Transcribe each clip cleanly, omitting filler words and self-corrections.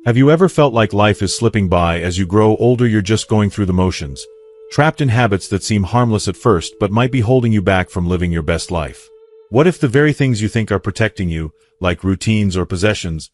Have you ever felt like life is slipping by? As you grow older, you're just going through the motions, trapped in habits that seem harmless at first but might be holding you back from living your best life? What if the very things you think are protecting you, like routines or possessions,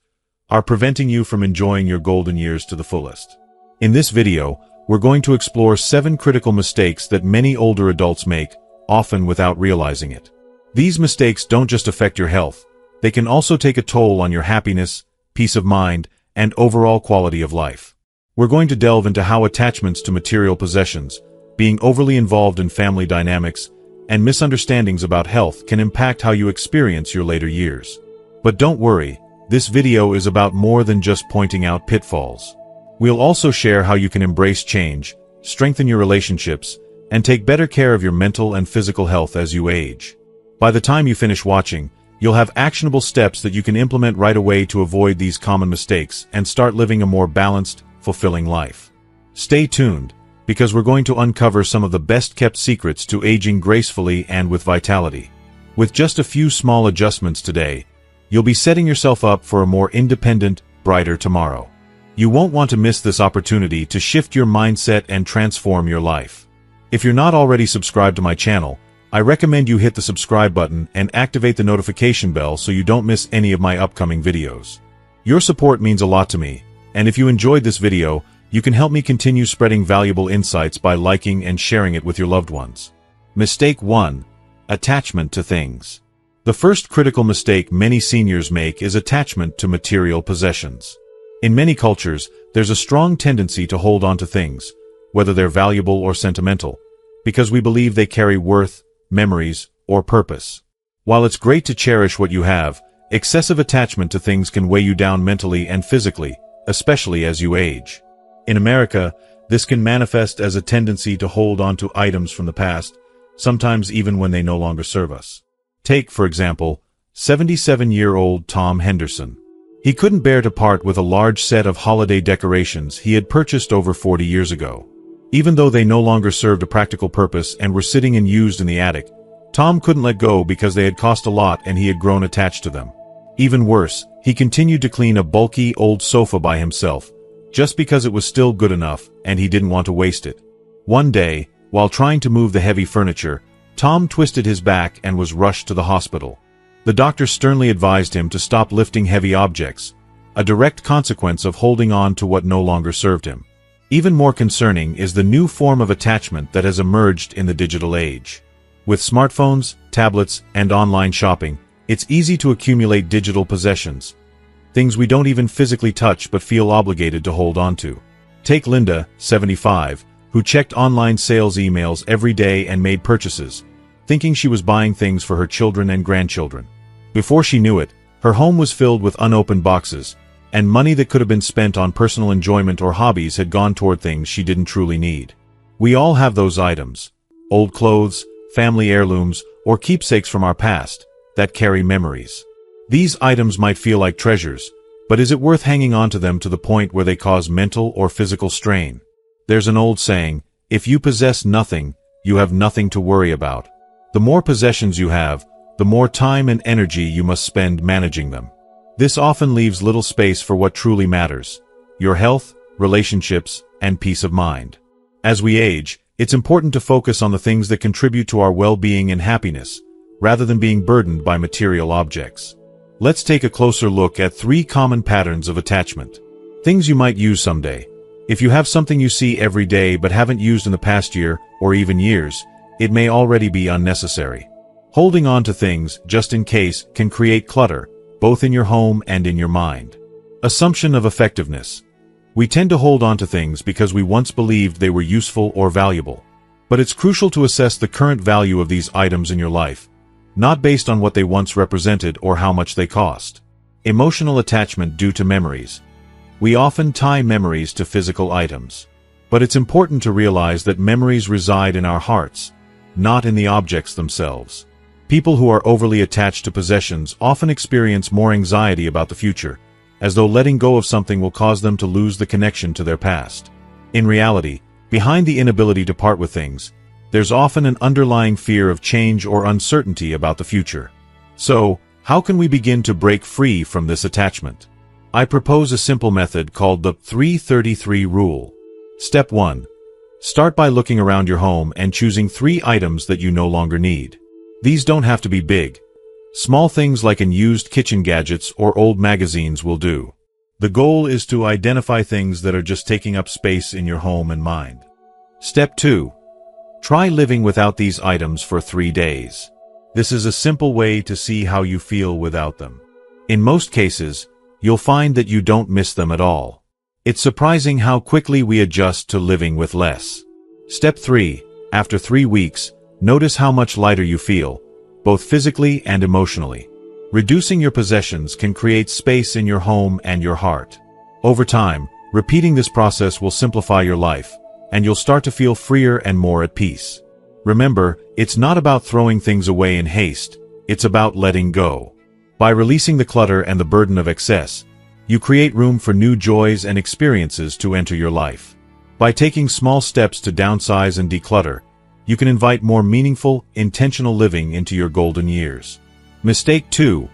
are preventing you from enjoying your golden years to the fullest? In this video, we're going to explore 7 critical mistakes that many older adults make, often without realizing it. These mistakes don't just affect your health, they can also take a toll on your happiness, peace of mind, and overall quality of life. We're going to delve into how attachments to material possessions, being overly involved in family dynamics, and misunderstandings about health can impact how you experience your later years. But don't worry, this video is about more than just pointing out pitfalls. We'll also share how you can embrace change, strengthen your relationships, and take better care of your mental and physical health as you age. By the time you finish watching, you'll have actionable steps that you can implement right away to avoid these common mistakes and start living a more balanced, fulfilling life. Stay tuned, because we're going to uncover some of the best-kept secrets to aging gracefully and with vitality. With just a few small adjustments today, you'll be setting yourself up for a more independent, brighter tomorrow. You won't want to miss this opportunity to shift your mindset and transform your life. If you're not already subscribed to my channel, I recommend you hit the subscribe button and activate the notification bell so you don't miss any of my upcoming videos. Your support means a lot to me, and if you enjoyed this video, you can help me continue spreading valuable insights by liking and sharing it with your loved ones. Mistake 1. Attachment to things. The first critical mistake many seniors make is attachment to material possessions. In many cultures, there's a strong tendency to hold on to things, whether they're valuable or sentimental, because we believe they carry worth, memories, or purpose. While it's great to cherish what you have, excessive attachment to things can weigh you down mentally and physically, especially as you age. In America, this can manifest as a tendency to hold on to items from the past, sometimes even when they no longer serve us. Take, for example, 77-year-old Tom Henderson. He couldn't bear to part with a large set of holiday decorations he had purchased over 40 years ago. Even though they no longer served a practical purpose and were sitting unused in the attic, Tom couldn't let go because they had cost a lot and he had grown attached to them. Even worse, he continued to clean a bulky old sofa by himself, just because it was still good enough and he didn't want to waste it. One day, while trying to move the heavy furniture, Tom twisted his back and was rushed to the hospital. The doctor sternly advised him to stop lifting heavy objects, a direct consequence of holding on to what no longer served him. Even more concerning is the new form of attachment that has emerged in the digital age. With smartphones, tablets, and online shopping, it's easy to accumulate digital possessions, things we don't even physically touch but feel obligated to hold on to. Take Linda, 75, who checked online sales emails every day and made purchases, thinking she was buying things for her children and grandchildren. Before she knew it, her home was filled with unopened boxes, and money that could have been spent on personal enjoyment or hobbies had gone toward things she didn't truly need. We all have those items, old clothes, family heirlooms, or keepsakes from our past, that carry memories. These items might feel like treasures, but is it worth hanging on to them to the point where they cause mental or physical strain? There's an old saying, if you possess nothing, you have nothing to worry about. The more possessions you have, the more time and energy you must spend managing them. This often leaves little space for what truly matters: your health, relationships, and peace of mind. As we age, it's important to focus on the things that contribute to our well-being and happiness, rather than being burdened by material objects. Let's take a closer look at 3 common patterns of attachment. Things you might use someday. If you have something you see every day but haven't used in the past year, or even years, it may already be unnecessary. Holding on to things, just in case, can create clutter, both in your home and in your mind. Assumption of effectiveness. We tend to hold on to things because we once believed they were useful or valuable. But it's crucial to assess the current value of these items in your life, not based on what they once represented or how much they cost. Emotional attachment due to memories. We often tie memories to physical items. But it's important to realize that memories reside in our hearts, not in the objects themselves. People who are overly attached to possessions often experience more anxiety about the future, as though letting go of something will cause them to lose the connection to their past. In reality, behind the inability to part with things, there's often an underlying fear of change or uncertainty about the future. So, how can we begin to break free from this attachment? I propose a simple method called the 333 rule. Step 1. Start by looking around your home and choosing 3 items that you no longer need. These don't have to be big. Small things like unused kitchen gadgets or old magazines will do. The goal is to identify things that are just taking up space in your home and mind. Step 2. Try living without these items for 3 days. This is a simple way to see how you feel without them. In most cases, you'll find that you don't miss them at all. It's surprising how quickly we adjust to living with less. Step 3. After 3 weeks, notice how much lighter you feel, both physically and emotionally. Reducing your possessions can create space in your home and your heart. Over time, repeating this process will simplify your life, and you'll start to feel freer and more at peace. Remember, it's not about throwing things away in haste, it's about letting go. By releasing the clutter and the burden of excess, you create room for new joys and experiences to enter your life. By taking small steps to downsize and declutter, you can invite more meaningful, intentional living into your golden years. Mistake 2.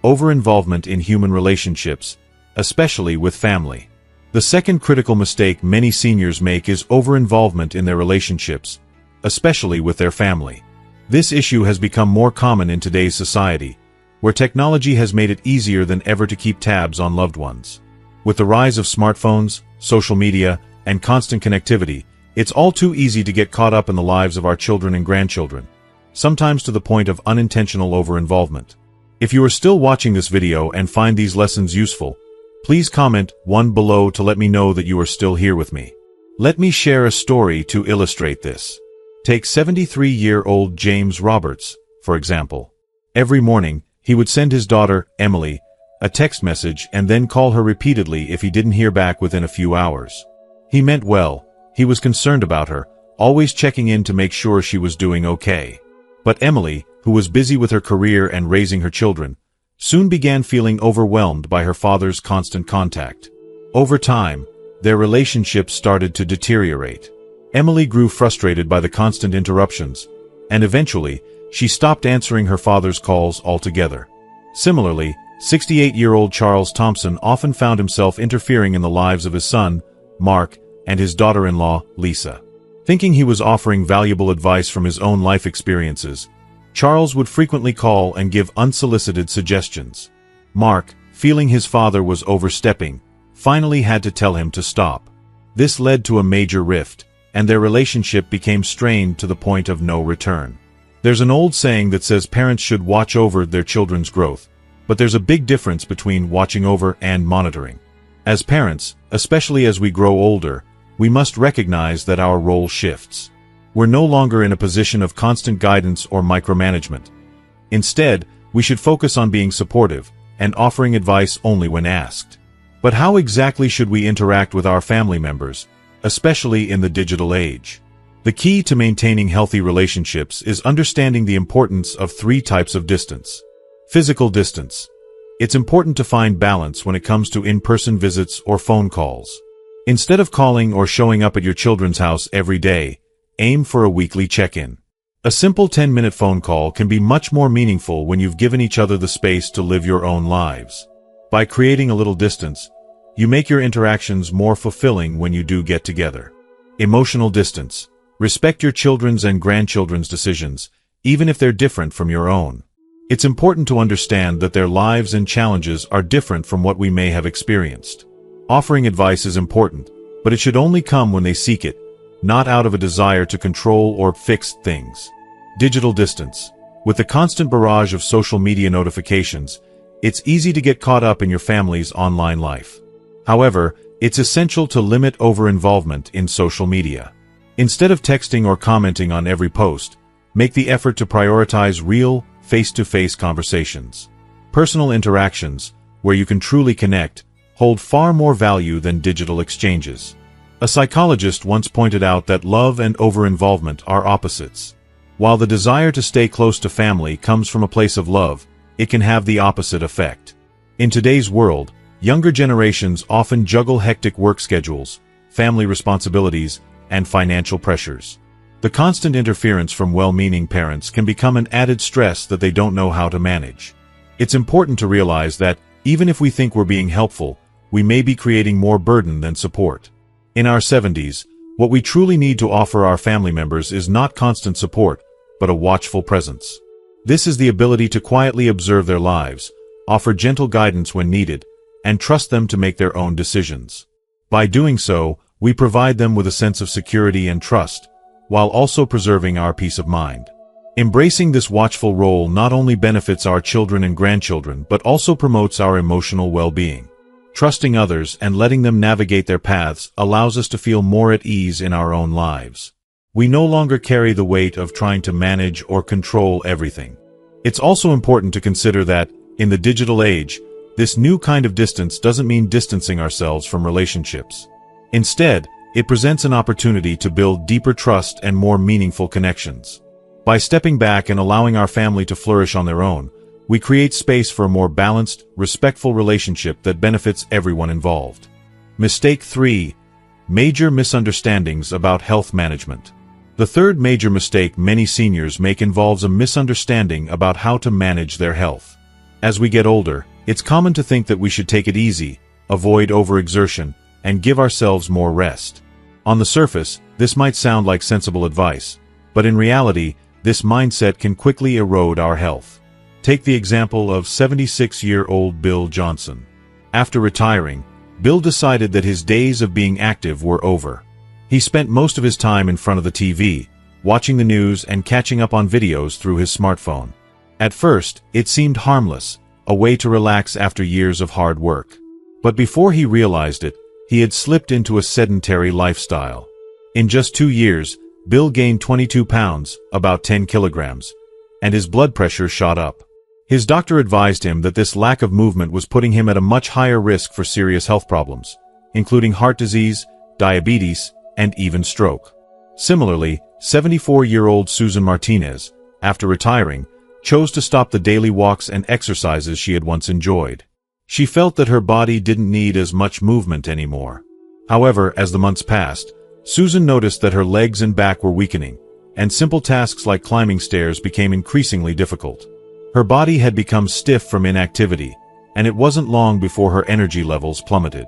Over-involvement in human relationships, especially with family. The second critical mistake many seniors make is over-involvement in their relationships, especially with their family. This issue has become more common in today's society, where technology has made it easier than ever to keep tabs on loved ones. With the rise of smartphones, social media, and constant connectivity, it's all too easy to get caught up in the lives of our children and grandchildren, sometimes to the point of unintentional over-involvement. If you are still watching this video and find these lessons useful, please comment 1 below to let me know that you are still here with me. Let me share a story to illustrate this. Take 73-year-old James Roberts, for example. Every morning, he would send his daughter, Emily, a text message and then call her repeatedly if he didn't hear back within a few hours. He meant well, he was concerned about her, always checking in to make sure she was doing okay. But Emily, who was busy with her career and raising her children, soon began feeling overwhelmed by her father's constant contact. Over time, their relationship started to deteriorate. Emily grew frustrated by the constant interruptions, and eventually, she stopped answering her father's calls altogether. Similarly, 68-year-old Charles Thompson often found himself interfering in the lives of his son, Mark, and his daughter-in-law, Lisa. Thinking he was offering valuable advice from his own life experiences, Charles would frequently call and give unsolicited suggestions. Mark, feeling his father was overstepping, finally had to tell him to stop. This led to a major rift, and their relationship became strained to the point of no return. There's an old saying that says parents should watch over their children's growth, but there's a big difference between watching over and monitoring. As parents, especially as we grow older, we must recognize that our role shifts. We're no longer in a position of constant guidance or micromanagement. Instead, we should focus on being supportive and offering advice only when asked. But how exactly should we interact with our family members, especially in the digital age? The key to maintaining healthy relationships is understanding the importance of 3 types of distance. Physical distance. It's important to find balance when it comes to in-person visits or phone calls. Instead of calling or showing up at your children's house every day, aim for a weekly check-in. A simple 10-minute phone call can be much more meaningful when you've given each other the space to live your own lives. By creating a little distance, you make your interactions more fulfilling when you do get together. Emotional distance. Respect your children's and grandchildren's decisions, even if they're different from your own. It's important to understand that their lives and challenges are different from what we may have experienced. Offering advice is important, but it should only come when they seek it, not out of a desire to control or fix things. Digital distance. With the constant barrage of social media notifications, it's easy to get caught up in your family's online life. However, it's essential to limit over-involvement in social media. Instead of texting or commenting on every post, make the effort to prioritize real, face-to-face conversations. Personal interactions, where you can truly connect, hold far more value than digital exchanges. A psychologist once pointed out that love and over-involvement are opposites. While the desire to stay close to family comes from a place of love, it can have the opposite effect. In today's world, younger generations often juggle hectic work schedules, family responsibilities, and financial pressures. The constant interference from well-meaning parents can become an added stress that they don't know how to manage. It's important to realize that, Even if we think we're being helpful, we may be creating more burden than support. In our 70s, what we truly need to offer our family members is not constant support, but a watchful presence. This is the ability to quietly observe their lives, offer gentle guidance when needed, and trust them to make their own decisions. By doing so, we provide them with a sense of security and trust, while also preserving our peace of mind. Embracing this watchful role not only benefits our children and grandchildren but also promotes our emotional well-being. Trusting others and letting them navigate their paths allows us to feel more at ease in our own lives. We no longer carry the weight of trying to manage or control everything. It's also important to consider that, in the digital age, this new kind of distance doesn't mean distancing ourselves from relationships. Instead, it presents an opportunity to build deeper trust and more meaningful connections. By stepping back and allowing our family to flourish on their own, we create space for a more balanced, respectful relationship that benefits everyone involved. Mistake 3. Major misunderstandings about health management. The third major mistake many seniors make involves a misunderstanding about how to manage their health. As we get older, it's common to think that we should take it easy, avoid overexertion, and give ourselves more rest. On the surface, this might sound like sensible advice, but in reality, this mindset can quickly erode our health. Take the example of 76-year-old Bill Johnson. After retiring, Bill decided that his days of being active were over. He spent most of his time in front of the TV, watching the news and catching up on videos through his smartphone. At first, it seemed harmless, a way to relax after years of hard work. But before he realized it, he had slipped into a sedentary lifestyle. In just 2 years, Bill gained 22 pounds, about 10 kilograms, and his blood pressure shot up. His doctor advised him that this lack of movement was putting him at a much higher risk for serious health problems, including heart disease, diabetes, and even stroke. Similarly, 74-year-old Susan Martinez, after retiring, chose to stop the daily walks and exercises she had once enjoyed. She felt that her body didn't need as much movement anymore. However, as the months passed, Susan noticed that her legs and back were weakening, and simple tasks like climbing stairs became increasingly difficult. Her body had become stiff from inactivity, and it wasn't long before her energy levels plummeted.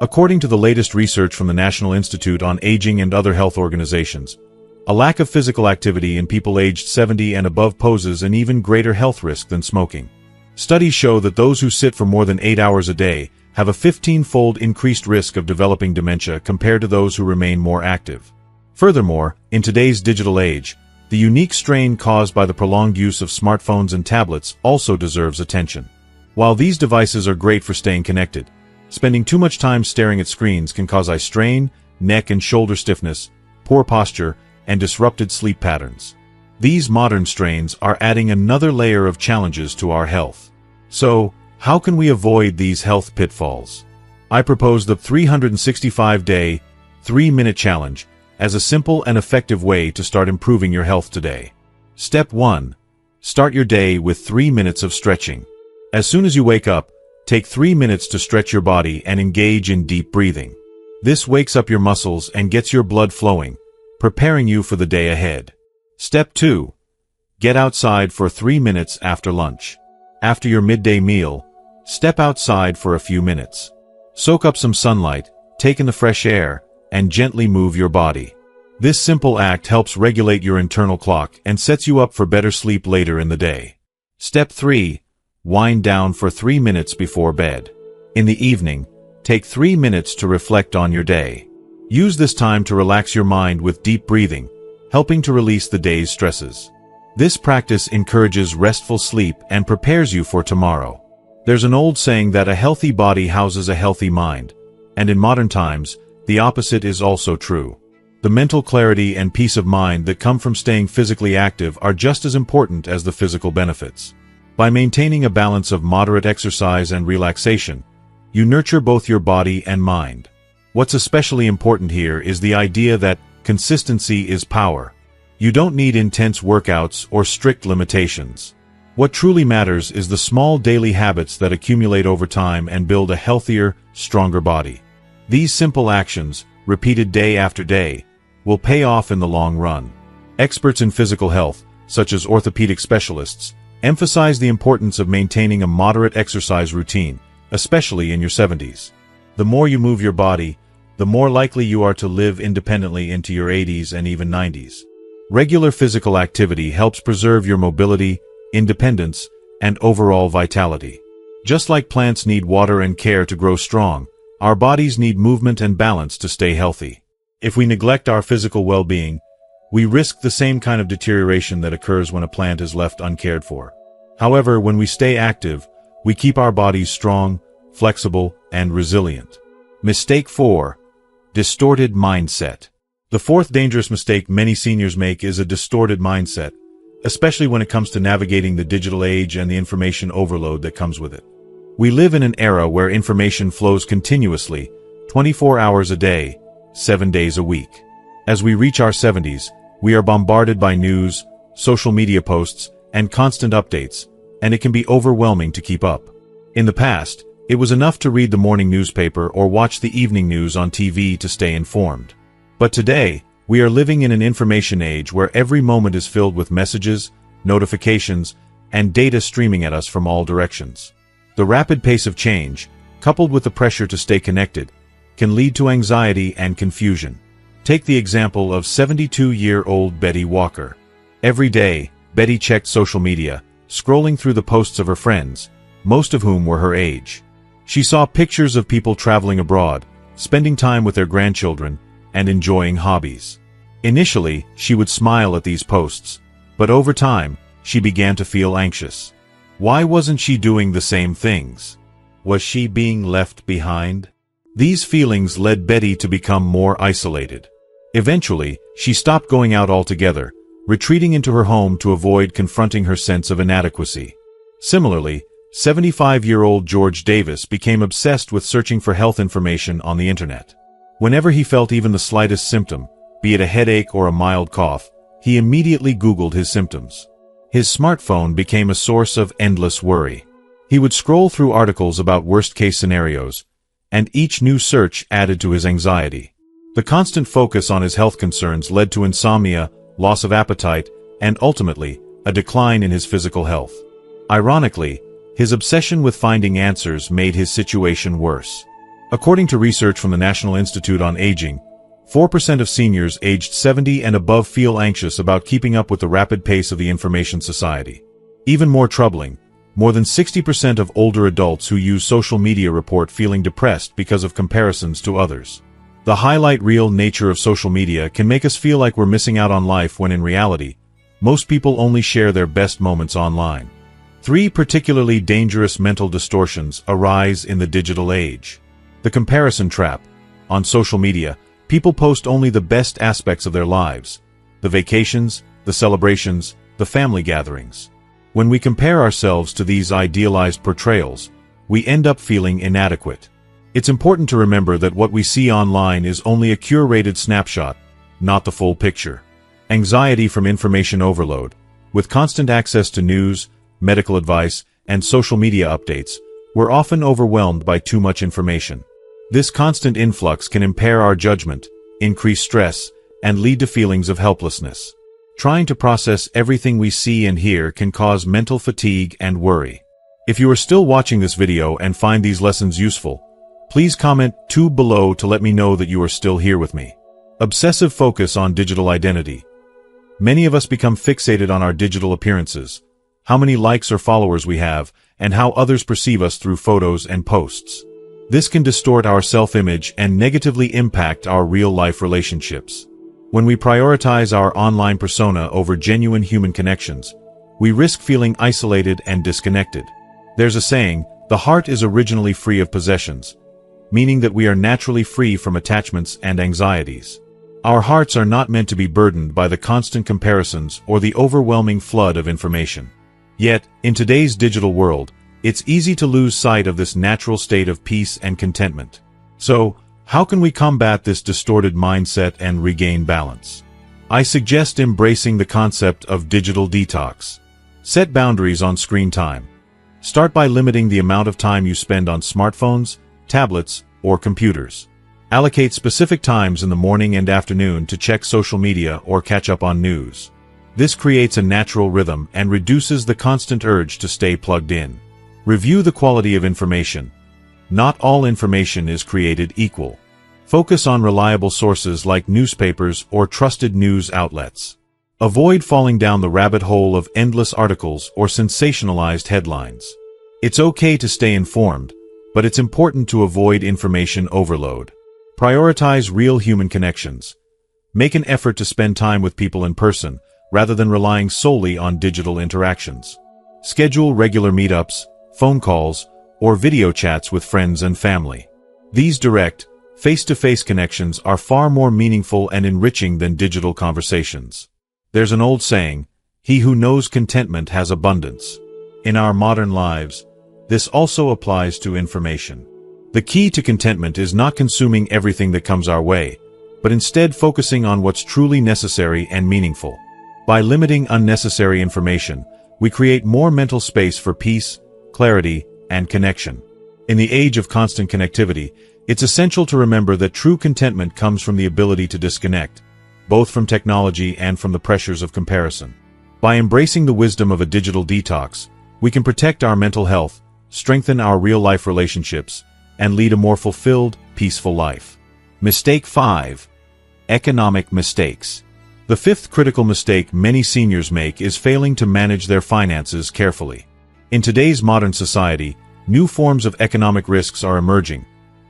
According to the latest research from the National Institute on Aging and other health organizations, a lack of physical activity in people aged 70 and above poses an even greater health risk than smoking. Studies show that those who sit for more than 8 hours a day have a 15-fold increased risk of developing dementia compared to those who remain more active. Furthermore, in today's digital age, the unique strain caused by the prolonged use of smartphones and tablets also deserves attention. While these devices are great for staying connected, spending too much time staring at screens can cause eye strain, neck and shoulder stiffness, poor posture, and disrupted sleep patterns. These modern strains are adding another layer of challenges to our health. So, how can we avoid these health pitfalls? I propose the 365-day, 3-minute challenge as a simple and effective way to start improving your health today. Step 1. Start your day with 3 minutes of stretching. As soon as you wake up, take 3 minutes to stretch your body and engage in deep breathing. This wakes up your muscles and gets your blood flowing, preparing you for the day ahead. Step 2. Get outside for 3 minutes after lunch. After your midday meal, step outside for a few minutes. Soak up some sunlight, take in the fresh air, and gently move your body. This simple act helps regulate your internal clock and sets you up for better sleep later in the day. Step 3. Wind down for 3 minutes before bed. In the evening, take 3 minutes to reflect on your day. Use this time to relax your mind with deep breathing, helping to release the day's stresses. This practice encourages restful sleep and prepares you for tomorrow. There's an old saying that a healthy body houses a healthy mind, and in modern times, the opposite is also true. The mental clarity and peace of mind that come from staying physically active are just as important as the physical benefits. By maintaining a balance of moderate exercise and relaxation, you nurture both your body and mind. What's especially important here is the idea that consistency is power. You don't need intense workouts or strict limitations. What truly matters is the small daily habits that accumulate over time and build a healthier, stronger body. These simple actions, repeated day after day, will pay off in the long run. Experts in physical health, such as orthopedic specialists, emphasize the importance of maintaining a moderate exercise routine, especially in your 70s. The more you move your body, the more likely you are to live independently into your 80s and even 90s. Regular physical activity helps preserve your mobility, independence, and overall vitality. Just like plants need water and care to grow strong, our bodies need movement and balance to stay healthy. If we neglect our physical well-being, we risk the same kind of deterioration that occurs when a plant is left uncared for. However, when we stay active, we keep our bodies strong, flexible, and resilient. Mistake 4. Distorted mindset. The fourth dangerous mistake many seniors make is a distorted mindset, especially when it comes to navigating the digital age and the information overload that comes with it. We live in an era where information flows continuously, 24 hours a day, 7 days a week. As we reach our 70s, we are bombarded by news, social media posts, and constant updates, and it can be overwhelming to keep up. In the past, it was enough to read the morning newspaper or watch the evening news on TV to stay informed. But today, we are living in an information age where every moment is filled with messages, notifications, and data streaming at us from all directions. The rapid pace of change, coupled with the pressure to stay connected, can lead to anxiety and confusion. Take the example of 72-year-old Betty Walker. Every day, Betty checked social media, scrolling through the posts of her friends, most of whom were her age. She saw pictures of people traveling abroad, spending time with their grandchildren, and enjoying hobbies. Initially, she would smile at these posts, but over time, she began to feel anxious. Why wasn't she doing the same things? Was she being left behind? These feelings led Betty to become more isolated. Eventually, she stopped going out altogether, retreating into her home to avoid confronting her sense of inadequacy. Similarly, 75-year-old George Davis became obsessed with searching for health information on the internet. Whenever he felt even the slightest symptom, be it a headache or a mild cough, he immediately Googled his symptoms. His smartphone became a source of endless worry. He would scroll through articles about worst-case scenarios, and each new search added to his anxiety. The constant focus on his health concerns led to insomnia, loss of appetite, and ultimately, a decline in his physical health. Ironically, his obsession with finding answers made his situation worse. According to research from the National Institute on Aging, 4% of seniors aged 70 and above feel anxious about keeping up with the rapid pace of the information society. Even more troubling, more than 60% of older adults who use social media report feeling depressed because of comparisons to others. The highlight reel nature of social media can make us feel like we're missing out on life when in reality, most people only share their best moments online. 3 particularly dangerous mental distortions arise in the digital age. The comparison trap. On social media, people post only the best aspects of their lives, the vacations, the celebrations, the family gatherings. When we compare ourselves to these idealized portrayals, we end up feeling inadequate. It's important to remember that what we see online is only a curated snapshot, not the full picture. Anxiety from information overload. With constant access to news, medical advice, and social media updates, we're often overwhelmed by too much information. This constant influx can impair our judgment, increase stress, and lead to feelings of helplessness. Trying to process everything we see and hear can cause mental fatigue and worry. If you are still watching this video and find these lessons useful, please comment 2 below to let me know that you are still here with me. Obsessive focus on digital identity. Many of us become fixated on our digital appearances, how many likes or followers we have, and how others perceive us through photos and posts. This can distort our self-image and negatively impact our real-life relationships. When we prioritize our online persona over genuine human connections, we risk feeling isolated and disconnected. There's a saying, the heart is originally free of possessions, meaning that we are naturally free from attachments and anxieties. Our hearts are not meant to be burdened by the constant comparisons or the overwhelming flood of information. Yet, in today's digital world, it's easy to lose sight of this natural state of peace and contentment. So, how can we combat this distorted mindset and regain balance? I suggest embracing the concept of digital detox. Set boundaries on screen time. Start by limiting the amount of time you spend on smartphones, tablets, or computers. Allocate specific times in the morning and afternoon to check social media or catch up on news. This creates a natural rhythm and reduces the constant urge to stay plugged in. Review the quality of information. Not all information is created equal. Focus on reliable sources like newspapers or trusted news outlets. Avoid falling down the rabbit hole of endless articles or sensationalized headlines. It's okay to stay informed, but it's important to avoid information overload. Prioritize real human connections. Make an effort to spend time with people in person, rather than relying solely on digital interactions. Schedule regular meetups, phone calls, or video chats with friends and family. These direct, face-to-face connections are far more meaningful and enriching than digital conversations. There's an old saying, "He who knows contentment has abundance." In our modern lives, this also applies to information. The key to contentment is not consuming everything that comes our way, but instead focusing on what's truly necessary and meaningful. By limiting unnecessary information, we create more mental space for peace, clarity, and connection. In the age of constant connectivity, it's essential to remember that true contentment comes from the ability to disconnect, both from technology and from the pressures of comparison. By embracing the wisdom of a digital detox, we can protect our mental health, strengthen our real-life relationships, and lead a more fulfilled, peaceful life. Mistake 5. Economic mistakes. The fifth critical mistake many seniors make is failing to manage their finances carefully. In today's modern society, new forms of economic risks are emerging,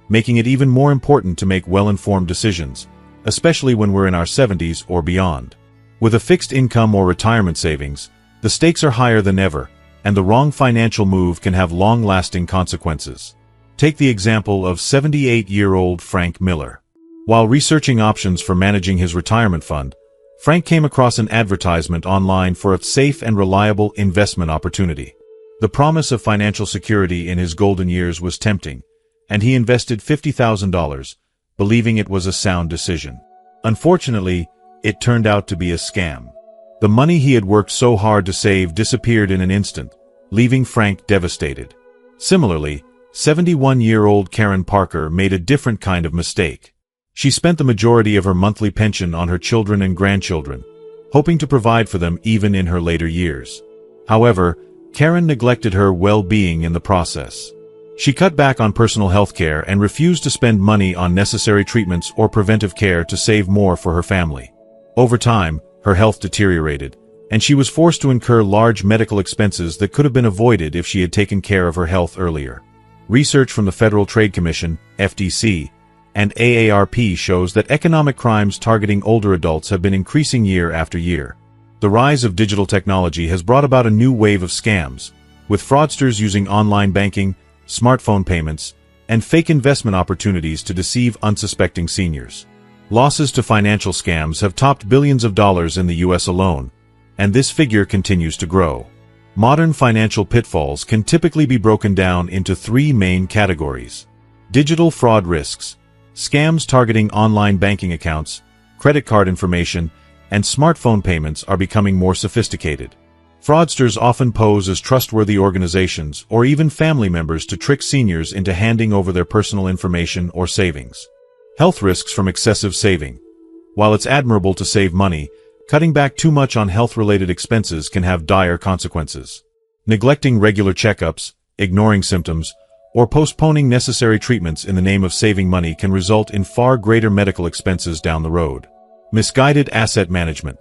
making it even more important to make well-informed decisions, especially when we're in our 70s or beyond. With a fixed income or retirement savings, the stakes are higher than ever, and the wrong financial move can have long-lasting consequences. Take the example of 78-year-old Frank Miller. While researching options for managing his retirement fund, Frank came across an advertisement online for a safe and reliable investment opportunity. The promise of financial security in his golden years was tempting, and he invested $50,000, believing it was a sound decision. Unfortunately, it turned out to be a scam. The money he had worked so hard to save disappeared in an instant, leaving Frank devastated. Similarly, 71-year-old Karen Parker made a different kind of mistake. She spent the majority of her monthly pension on her children and grandchildren, hoping to provide for them even in her later years. However, Karen neglected her well-being in the process. She cut back on personal health care and refused to spend money on necessary treatments or preventive care to save more for her family. Over time, her health deteriorated, and she was forced to incur large medical expenses that could have been avoided if she had taken care of her health earlier. Research from the Federal Trade Commission, FTC, and AARP shows that economic crimes targeting older adults have been increasing year after year. The rise of digital technology has brought about a new wave of scams, with fraudsters using online banking, smartphone payments, and fake investment opportunities to deceive unsuspecting seniors. Losses to financial scams have topped billions of dollars in the U.S. alone, and this figure continues to grow. Modern financial pitfalls can typically be broken down into three main categories. Digital fraud risks. Scams targeting online banking accounts, credit card information, and smartphone payments are becoming more sophisticated. Fraudsters often pose as trustworthy organizations or even family members to trick seniors into handing over their personal information or savings. Health risks from excessive saving. While it's admirable to save money, cutting back too much on health-related expenses can have dire consequences. Neglecting regular checkups, ignoring symptoms, or postponing necessary treatments in the name of saving money can result in far greater medical expenses down the road. Misguided asset management.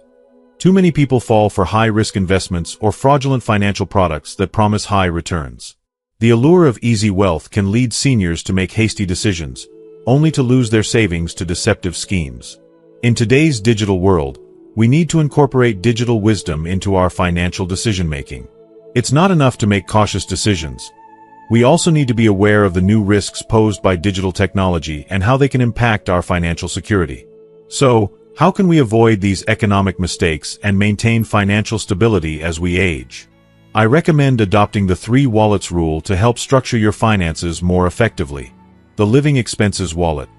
Too many people fall for high-risk investments or fraudulent financial products that promise high returns. The allure of easy wealth can lead seniors to make hasty decisions, only to lose their savings to deceptive schemes. In today's digital world, we need to incorporate digital wisdom into our financial decision-making. It's not enough to make cautious decisions. We also need to be aware of the new risks posed by digital technology and how they can impact our financial security. So, how can we avoid these economic mistakes and maintain financial stability as we age? I recommend adopting the 3 wallets rule to help structure your finances more effectively. The living expenses wallet.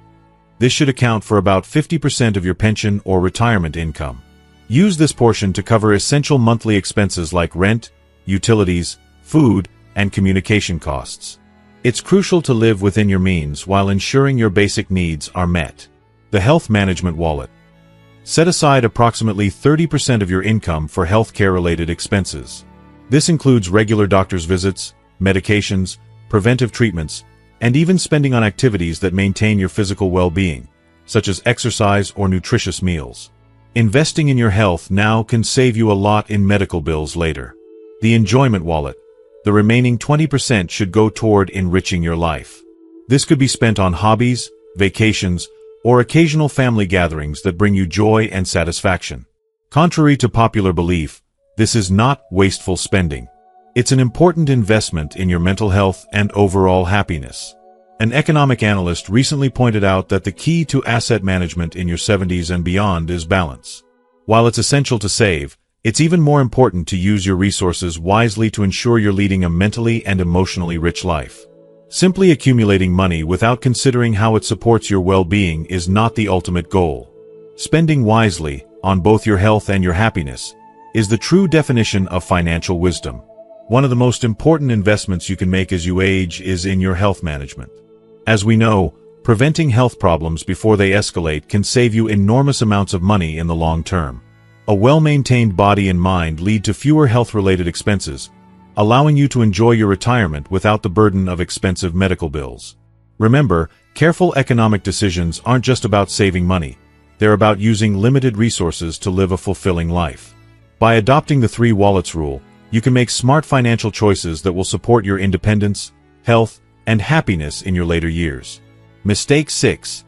This should account for about 50% of your pension or retirement income. Use this portion to cover essential monthly expenses like rent, utilities, food, and communication costs. It's crucial to live within your means while ensuring your basic needs are met. The health management wallet. Set aside approximately 30% of your income for healthcare-related expenses. This includes regular doctor's visits, medications, preventive treatments, and even spending on activities that maintain your physical well-being, such as exercise or nutritious meals. Investing in your health now can save you a lot in medical bills later. The enjoyment wallet. The remaining 20% should go toward enriching your life. This could be spent on hobbies, vacations, or occasional family gatherings that bring you joy and satisfaction. Contrary to popular belief, this is not wasteful spending. It's an important investment in your mental health and overall happiness. An economic analyst recently pointed out that the key to asset management in your 70s and beyond is balance. While it's essential to save, it's even more important to use your resources wisely to ensure you're leading a mentally and emotionally rich life. Simply accumulating money without considering how it supports your well-being is not the ultimate goal. Spending wisely, on both your health and your happiness, is the true definition of financial wisdom. One of the most important investments you can make as you age is in your health management. As we know, preventing health problems before they escalate can save you enormous amounts of money in the long term. A well-maintained body and mind lead to fewer health-related expenses, allowing you to enjoy your retirement without the burden of expensive medical bills. Remember, careful economic decisions aren't just about saving money. They're about using limited resources to live a fulfilling life. By adopting the 3 wallets rule, you can make smart financial choices that will support your independence, health, and happiness in your later years. Mistake 6.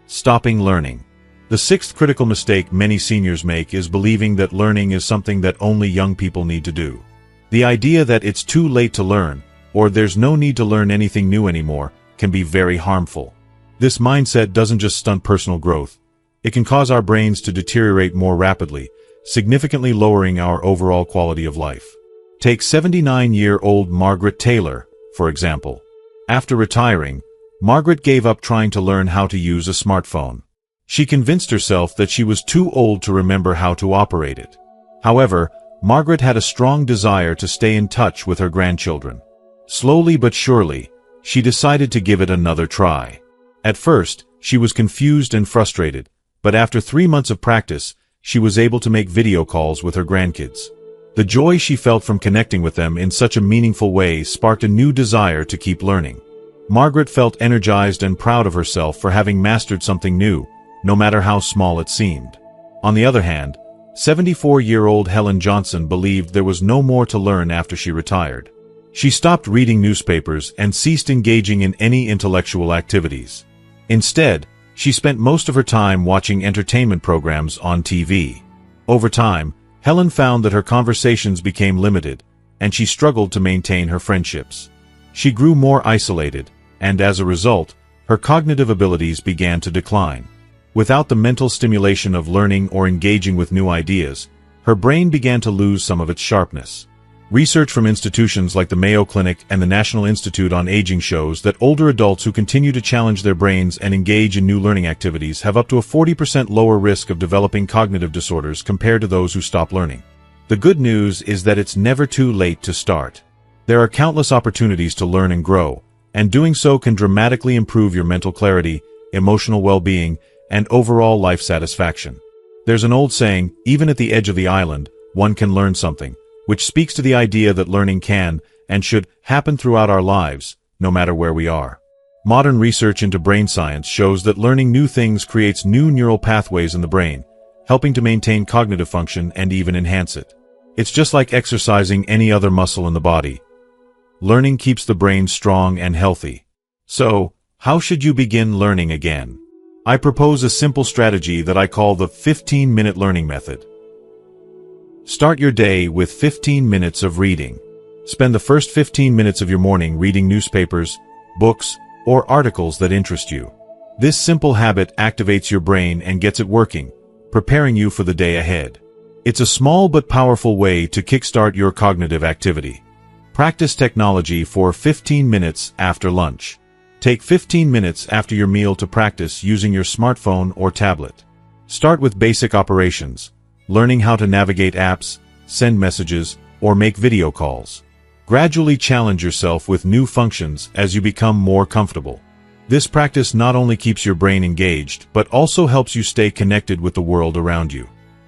Stopping learning. The 6th critical mistake many seniors make is believing that learning is something that only young people need to do. The idea that it's too late to learn, or there's no need to learn anything new anymore, can be very harmful. This mindset doesn't just stunt personal growth. It can cause our brains to deteriorate more rapidly, significantly lowering our overall quality of life. Take 79-year-old Margaret Taylor, for example. After retiring, Margaret gave up trying to learn how to use a smartphone. She convinced herself that she was too old to remember how to operate it. However, Margaret had a strong desire to stay in touch with her grandchildren. Slowly but surely, she decided to give it another try. At first, she was confused and frustrated, but after 3 months of practice, she was able to make video calls with her grandkids. The joy she felt from connecting with them in such a meaningful way sparked a new desire to keep learning. Margaret felt energized and proud of herself for having mastered something new, no matter how small it seemed. On the other hand, 74-year-old Helen Johnson believed there was no more to learn after she retired. She stopped reading newspapers and ceased engaging in any intellectual activities. Instead, she spent most of her time watching entertainment programs on TV. Over time, Helen found that her conversations became limited, and she struggled to maintain her friendships. She grew more isolated, and as a result, her cognitive abilities began to decline. Without the mental stimulation of learning or engaging with new ideas, her brain began to lose some of its sharpness. Research from institutions like the Mayo Clinic and the National Institute on Aging shows that older adults who continue to challenge their brains and engage in new learning activities have up to a 40% lower risk of developing cognitive disorders compared to those who stop learning. The good news is that it's never too late to start. There are countless opportunities to learn and grow, and doing so can dramatically improve your mental clarity, emotional well-being, and overall life satisfaction. There's an old saying, even at the edge of the island, one can learn something, which speaks to the idea that learning can, and should, happen throughout our lives, no matter where we are. Modern research into brain science shows that learning new things creates new neural pathways in the brain, helping to maintain cognitive function and even enhance it. It's just like exercising any other muscle in the body. Learning keeps the brain strong and healthy. So, how should you begin learning again? I propose a simple strategy that I call the 15-minute learning method. Start your day with 15 minutes of reading. Spend the first 15 minutes of your morning reading newspapers, books, or articles that interest you. This simple habit activates your brain and gets it working, preparing you for the day ahead. It's a small but powerful way to kickstart your cognitive activity. Practice technology for 15 minutes after lunch. Take 15 minutes after your meal to practice using your smartphone or tablet. Start with basic operations, learning how to navigate apps, send messages, or make video calls. Gradually challenge yourself with new functions as you become more comfortable. This practice not only keeps your brain engaged, but also helps you stay connected with the world around you.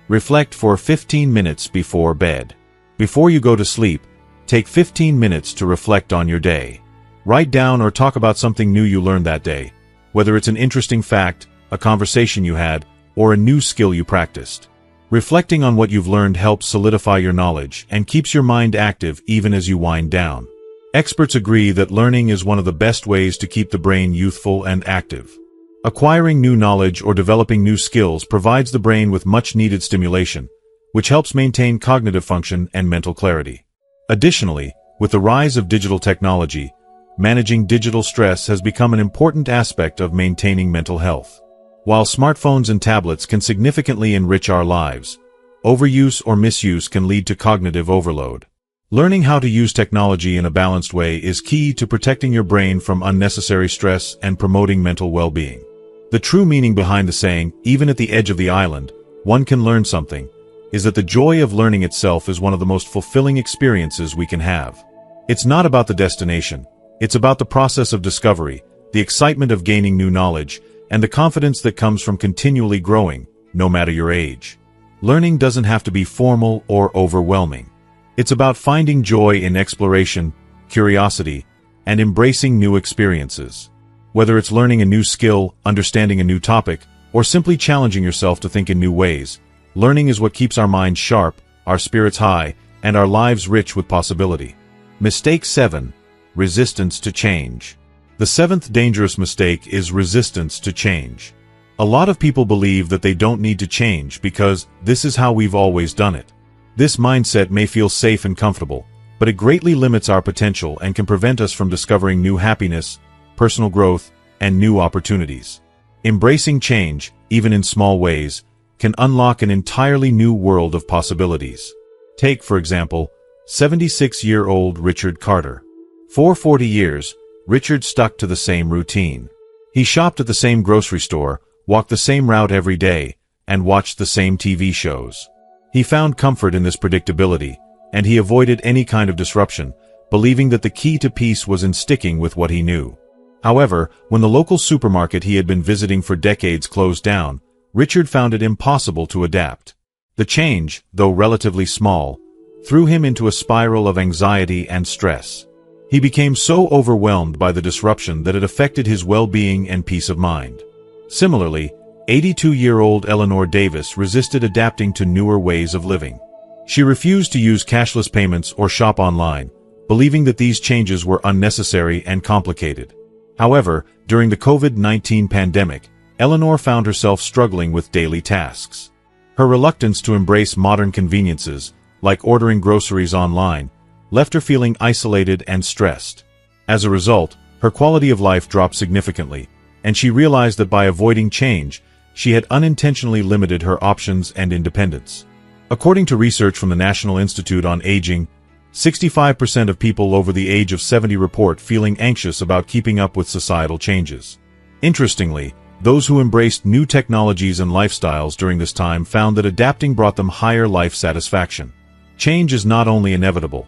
Reflect for 15 minutes before bed. Before you go to sleep, take 15 minutes to reflect on your day. Write down or talk about something new you learned that day, whether it's an interesting fact, a conversation you had, or a new skill you practiced. Reflecting on what you've learned helps solidify your knowledge and keeps your mind active even as you wind down. Experts agree that learning is one of the best ways to keep the brain youthful and active. Acquiring new knowledge or developing new skills provides the brain with much-needed stimulation, which helps maintain cognitive function and mental clarity. Additionally, with the rise of digital technology, managing digital stress has become an important aspect of maintaining mental health. While smartphones and tablets can significantly enrich our lives, overuse or misuse can lead to cognitive overload. Learning how to use technology in a balanced way is key to protecting your brain from unnecessary stress and promoting mental well-being. The true meaning behind the saying, "Even at the edge of the island, one can learn something," is that the joy of learning itself is one of the most fulfilling experiences we can have. It's not about the destination. It's about the process of discovery, the excitement of gaining new knowledge, and the confidence that comes from continually growing, no matter your age. Learning doesn't have to be formal or overwhelming. It's about finding joy in exploration, curiosity, and embracing new experiences. Whether it's learning a new skill, understanding a new topic, or simply challenging yourself to think in new ways, learning is what keeps our minds sharp, our spirits high, and our lives rich with possibility. Mistake 7. Resistance to change. The seventh dangerous mistake is resistance to change. A lot of people believe that they don't need to change because this is how we've always done it. This mindset may feel safe and comfortable, but it greatly limits our potential and can prevent us from discovering new happiness, personal growth, and new opportunities. Embracing change, even in small ways, can unlock an entirely new world of possibilities. Take, for example, 76-year-old Richard Carter. For 40 years, Richard stuck to the same routine. He shopped at the same grocery store, walked the same route every day, and watched the same TV shows. He found comfort in this predictability, and he avoided any kind of disruption, believing that the key to peace was in sticking with what he knew. However, when the local supermarket he had been visiting for decades closed down, Richard found it impossible to adapt. The change, though relatively small, threw him into a spiral of anxiety and stress. He became so overwhelmed by the disruption that it affected his well-being and peace of mind. Similarly, 82-year-old Eleanor Davis resisted adapting to newer ways of living. She refused to use cashless payments or shop online, believing that these changes were unnecessary and complicated. However, during the COVID-19 pandemic, Eleanor found herself struggling with daily tasks. Her reluctance to embrace modern conveniences, like ordering groceries online, left her feeling isolated and stressed. As a result, her quality of life dropped significantly, and she realized that by avoiding change, she had unintentionally limited her options and independence. According to research from the National Institute on Aging, 65% of people over the age of 70 report feeling anxious about keeping up with societal changes. Interestingly, those who embraced new technologies and lifestyles during this time found that adapting brought them higher life satisfaction. Change is not only inevitable,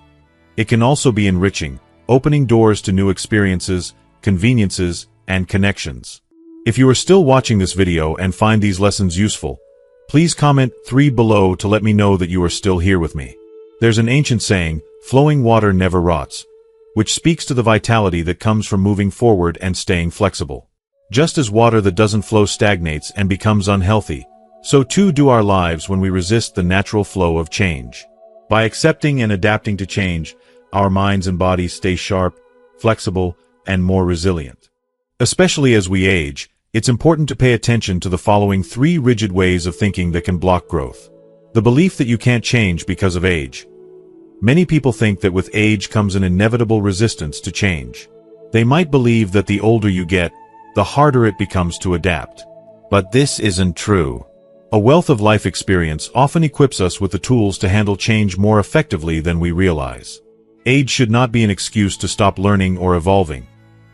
it can also be enriching, opening doors to new experiences, conveniences, and connections. If you are still watching this video and find these lessons useful, please comment 3 below to let me know that you are still here with me. There's an ancient saying, "Flowing water never rots," which speaks to the vitality that comes from moving forward and staying flexible. Just as water that doesn't flow stagnates and becomes unhealthy, so too do our lives when we resist the natural flow of change. By accepting and adapting to change, our minds and bodies stay sharp, flexible, and more resilient. Especially as we age, it's important to pay attention to the following 3 rigid ways of thinking that can block growth. The belief that you can't change because of age. Many people think that with age comes an inevitable resistance to change. They might believe that the older you get, the harder it becomes to adapt. But this isn't true. A wealth of life experience often equips us with the tools to handle change more effectively than we realize. Age should not be an excuse to stop learning or evolving.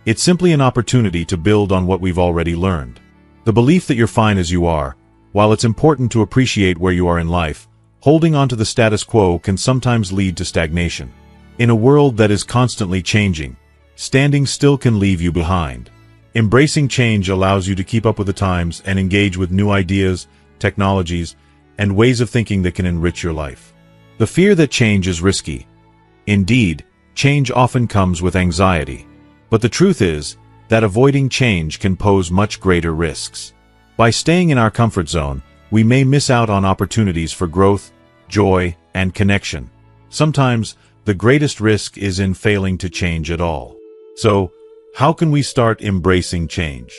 It's simply an opportunity to build on what we've already learned. The belief that you're fine as you are, while it's important to appreciate where you are in life, holding on to the status quo can sometimes lead to stagnation. In a world that is constantly changing, standing still can leave you behind. Embracing change allows you to keep up with the times and engage with new ideas, technologies, and ways of thinking that can enrich your life. The fear that change is risky. Indeed, change often comes with anxiety. But the truth is that avoiding change can pose much greater risks. By staying in our comfort zone, we may miss out on opportunities for growth, joy, and connection. Sometimes, the greatest risk is in failing to change at all. So, how can we start embracing change?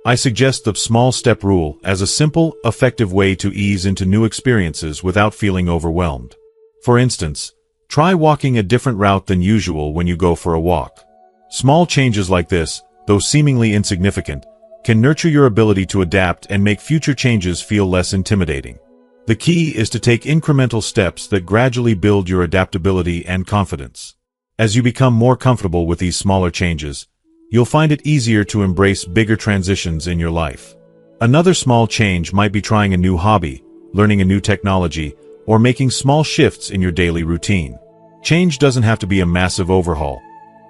I suggest the small step rule as a simple, effective way to ease into new experiences without feeling overwhelmed. For instance, try walking a different route than usual when you go for a walk. Small changes like this, though seemingly insignificant, can nurture your ability to adapt and make future changes feel less intimidating. The key is to take incremental steps that gradually build your adaptability and confidence. As you become more comfortable with these smaller changes, you'll find it easier to embrace bigger transitions in your life. Another small change might be trying a new hobby, learning a new technology, or making small shifts in your daily routine. Change doesn't have to be a massive overhaul.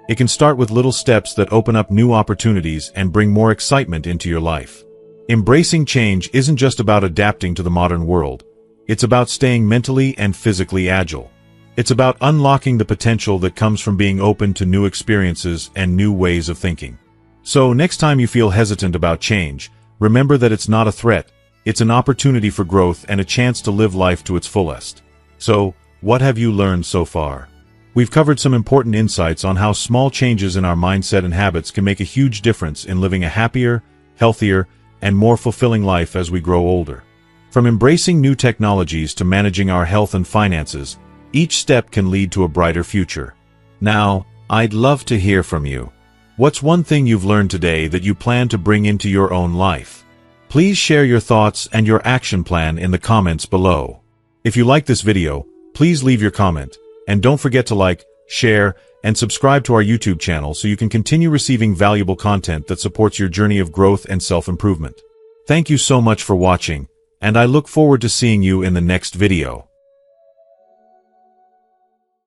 It can start with little steps that open up new opportunities and bring more excitement into your life. Embracing change isn't just about adapting to the modern world. It's about staying mentally and physically agile. It's about unlocking the potential that comes from being open to new experiences and new ways of thinking. So, next time you feel hesitant about change, remember that it's not a threat. It's an opportunity for growth and a chance to live life to its fullest. So, what have you learned so far? We've covered some important insights on how small changes in our mindset and habits can make a huge difference in living a happier, healthier, and more fulfilling life as we grow older. From embracing new technologies to managing our health and finances, each step can lead to a brighter future. Now, I'd love to hear from you. What's one thing you've learned today that you plan to bring into your own life? Please share your thoughts and your action plan in the comments below. If you like this video, please leave your comment, and don't forget to like, share, and subscribe to our YouTube channel so you can continue receiving valuable content that supports your journey of growth and self-improvement. Thank you so much for watching, and I look forward to seeing you in the next video.